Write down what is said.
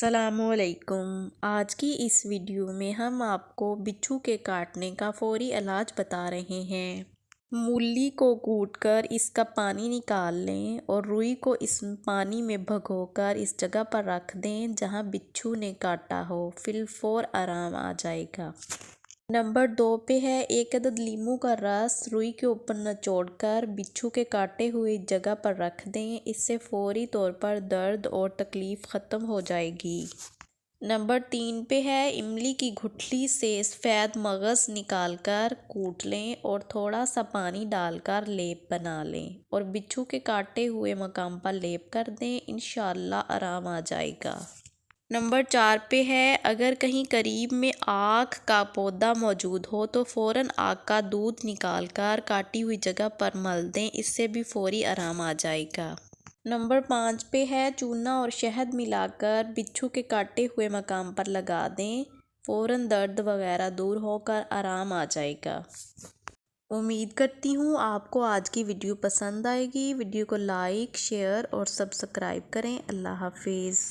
अस्सलामुअलैकुम। आज की इस वीडियो में हम आपको बिच्छू के काटने का फ़ौरी इलाज बता रहे हैं। मूली को कूटकर इसका पानी निकाल लें और रुई को इस पानी में भिगोकर इस जगह पर रख दें जहां बिच्छू ने काटा हो, फिलफौर आराम आ जाएगा। नंबर 2 पे है 1 अदद लीमू का रस रुई के ऊपर निचोड़कर बिच्छू के काटे हुए जगह पर रख दें। इससे फौरी तौर पर दर्द और तकलीफ़ ख़त्म हो जाएगी। नंबर 3 पे है इमली की गुठली से सफ़ेद मगज़ निकालकर कूट लें और थोड़ा सा पानी डालकर लेप बना लें और बिच्छू के काटे हुए मकाम पर लेप कर दें। इंशाअल्लाह आराम आ जाएगा। नंबर 4 पे है अगर कहीं करीब में आक का पौधा मौजूद हो तो फ़ौरन आक का दूध निकाल कर काटी हुई जगह पर मल दें, इससे भी फौरी आराम आ जाएगा। नंबर 5 पे है चूना और शहद मिलाकर बिच्छू के काटे हुए मकाम पर लगा दें, फ़ौरन दर्द वगैरह दूर होकर आराम आ जाएगा। उम्मीद करती हूँ आपको आज की वीडियो पसंद आएगी। वीडियो को लाइक, शेयर और सब्सक्राइब करें। अल्लाह हाफिज़।